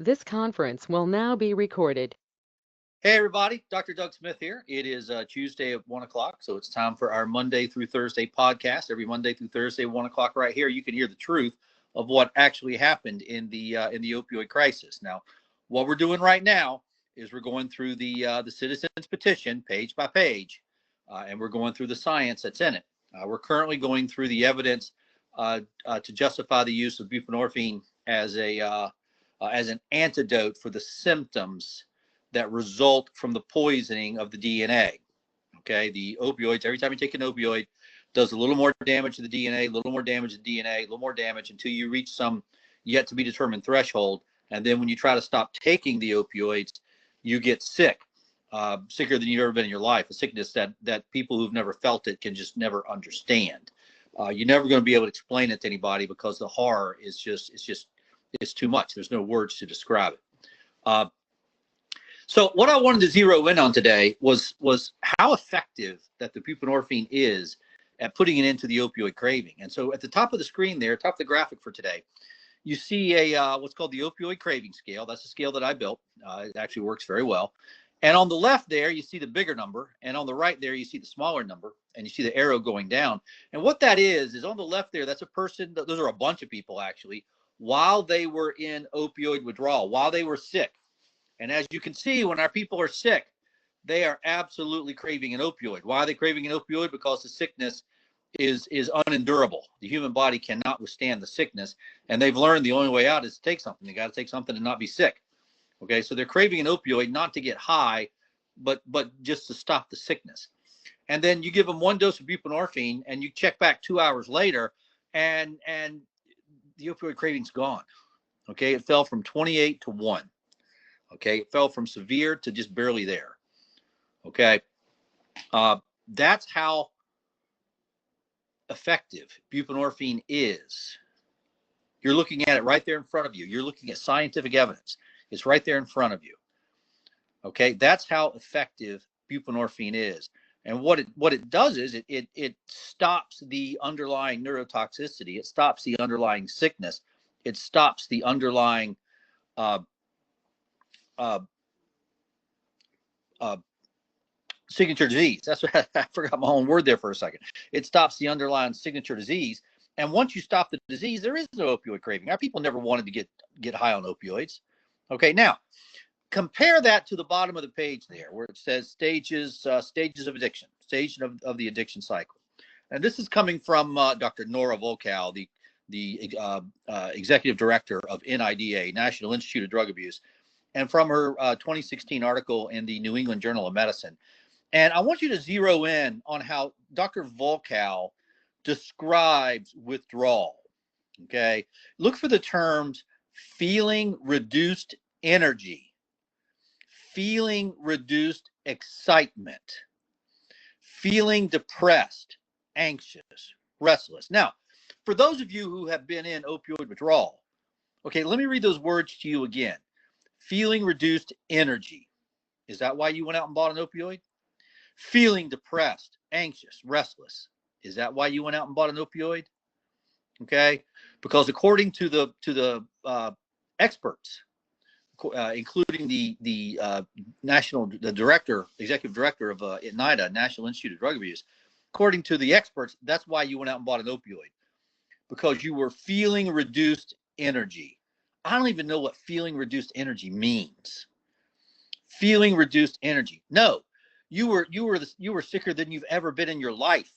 This conference will now be recorded. Hey everybody, Dr. Doug Smith here. It is Tuesday at 1 o'clock, so it's time for our Monday through Thursday podcast. Every Monday through Thursday, 1 o'clock right here, you can hear the truth of what actually happened in the opioid crisis. Now, what we're doing right now is we're going through the citizens petition page by page, and we're going through the science that's in it. We're currently going through the evidence to justify the use of buprenorphine as an antidote for the symptoms that result from the poisoning of the DNA. Okay, the opioids, every time you take an opioid, does a little more damage to the DNA, a little more damage to the DNA, a little more damage until you reach some yet to be determined threshold. And then when you try to stop taking the opioids, you get sick, sicker than you've ever been in your life, a sickness that people who've never felt it can just never understand. You're never going to be able to explain it to anybody because the horror is it's too much. There's no words to describe it. So what I wanted to zero in on today was how effective that the buprenorphine is at putting it into the opioid craving. And so at the top of the screen there, top of the graphic for today, you see what's called the opioid craving scale. That's a scale that I built. It actually works very well. And on the left there, you see the bigger number. And on the right there, you see the smaller number. And you see the arrow going down. And what that is on the left there, that's a person, those are a bunch of people actually, while they were in opioid withdrawal, while they were sick. And as you can see, when our people are sick, they are absolutely craving an opioid. Why are they craving an opioid? Because the sickness is unendurable. The human body cannot withstand the sickness. And they've learned the only way out is to take something. They got to take something and not be sick. Okay, so they're craving an opioid not to get high, but just to stop the sickness. And then you give them one dose of buprenorphine and you check back 2 hours later and the opioid craving's gone. Okay, it fell from 28 to 1. Okay, it fell from severe to just barely there. Okay, that's how effective buprenorphine is. You're looking at it right there in front of you. You're looking at scientific evidence. It's right there in front of you. Okay, that's how effective buprenorphine is. And what it does is it stops the underlying neurotoxicity. It stops the underlying sickness. It stops the underlying signature disease. That's what I forgot my own word there for a second. It stops the underlying signature disease. And once you stop the disease, there is no opioid craving. Our people never wanted to get high on opioids. Okay, now compare that to the bottom of the page there where it says stages of addiction, stage of the addiction cycle. And this is coming from Dr. Nora Volkow, the executive director of NIDA, National Institute of Drug Abuse, and from her 2016 article in the New England Journal of Medicine. And I want you to zero in on how Dr. Volkow describes withdrawal. Okay, look for the terms feeling reduced energy, feeling reduced excitement, feeling depressed, anxious, restless. Now, for those of you who have been in opioid withdrawal, okay, let me read those words to you again. Feeling reduced energy. Is that why you went out and bought an opioid? Feeling depressed, anxious, restless. Is that why you went out and bought an opioid? Okay, because according to the experts, including the executive director of NIDA, National Institute of Drug Abuse, according to the experts, that's why you went out and bought an opioid, because you were feeling reduced energy. I don't even know what feeling reduced energy means. Feeling reduced energy. No, you were sicker than you've ever been in your life.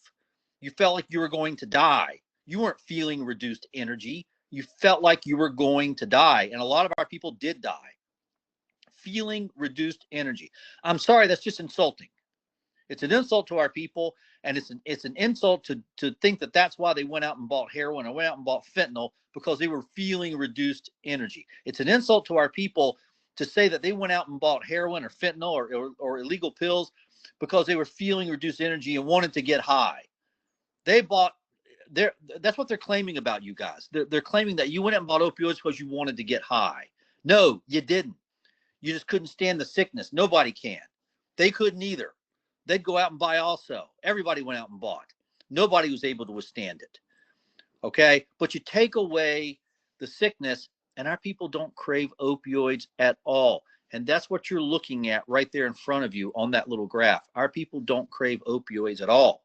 You felt like you were going to die. You weren't feeling reduced energy. You felt like you were going to die. And a lot of our people did die. Feeling reduced energy. I'm sorry, that's just insulting. It's an insult to our people, and it's an insult to think that that's why they went out and bought heroin or went out and bought fentanyl, because they were feeling reduced energy. It's an insult to our people to say that they went out and bought heroin or fentanyl or illegal pills because they were feeling reduced energy and wanted to get high. That's what they're claiming about you guys. They're claiming that you went out and bought opioids because you wanted to get high. No, you didn't. You just couldn't stand the sickness. Nobody can. They couldn't either. They'd go out and buy also. Everybody went out and bought. Nobody was able to withstand it. Okay? But you take away the sickness And our people don't crave opioids at all. And that's what you're looking at right there in front of you on that little graph. Our people don't crave opioids at all.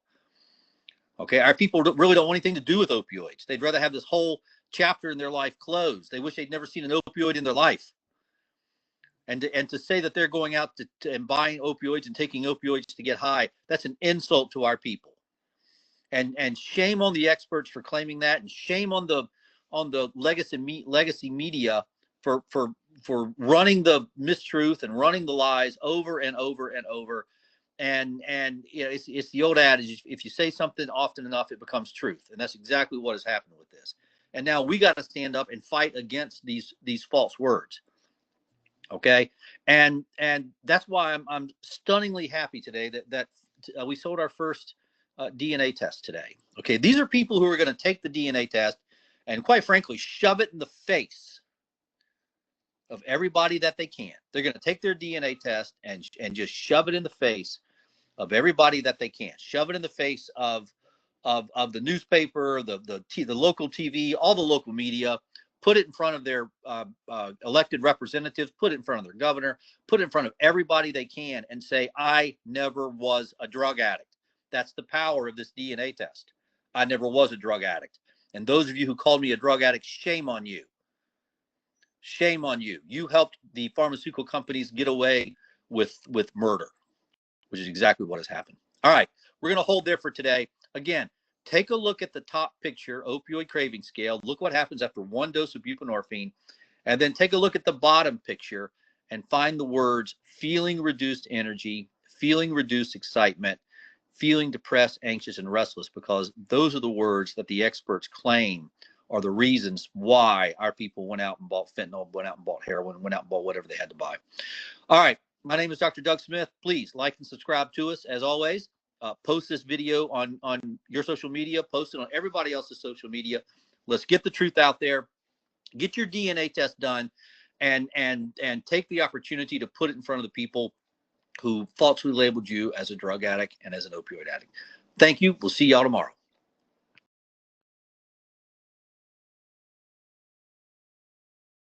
Okay, our people really don't want anything to do with opioids. They'd rather have this whole chapter in their life closed. They wish they'd never seen an opioid in their life. And to say that they're going out and buying opioids and taking opioids to get high, that's an insult to our people. And shame on the experts for claiming that, and shame on the legacy media for running the mistruth and running the lies over and over and over. And you know, it's the old adage: if you say something often enough, it becomes truth. And that's exactly what has happened with this. And now we got to stand up and fight against these false words. Okay, and that's why I'm stunningly happy today that we sold our first DNA test today. Okay, these are people who are going to take the DNA test and, quite frankly, shove it in the face of everybody that they can. They're going to take their DNA test and just shove it in the face of everybody that they can. Shove it in the face of the newspaper, the local TV, all the local media. Put it in front of their elected representatives, put it in front of their governor, put it in front of everybody they can, and say, I never was a drug addict. That's the power of this DNA test. I never was a drug addict. And those of you who called me a drug addict, shame on you. Shame on you. You helped the pharmaceutical companies get away with murder, which is exactly what has happened. All right, we're going to hold there for today. Again, take a look at the top picture, opioid craving scale. Look what happens after one dose of buprenorphine. And then take a look at the bottom picture and find the words feeling reduced energy, feeling reduced excitement, feeling depressed, anxious, and restless, because those are the words that the experts claim are the reasons why our people went out and bought fentanyl, went out and bought heroin, went out and bought whatever they had to buy. All right. My name is Dr. Doug Smith. Please like and subscribe to us. As always, post this video on your social media, post it on everybody else's social media. Let's get the truth out there. Get your DNA test done, and take the opportunity to put it in front of the people who falsely labeled you as a drug addict and as an opioid addict. Thank you. We'll see y'all tomorrow.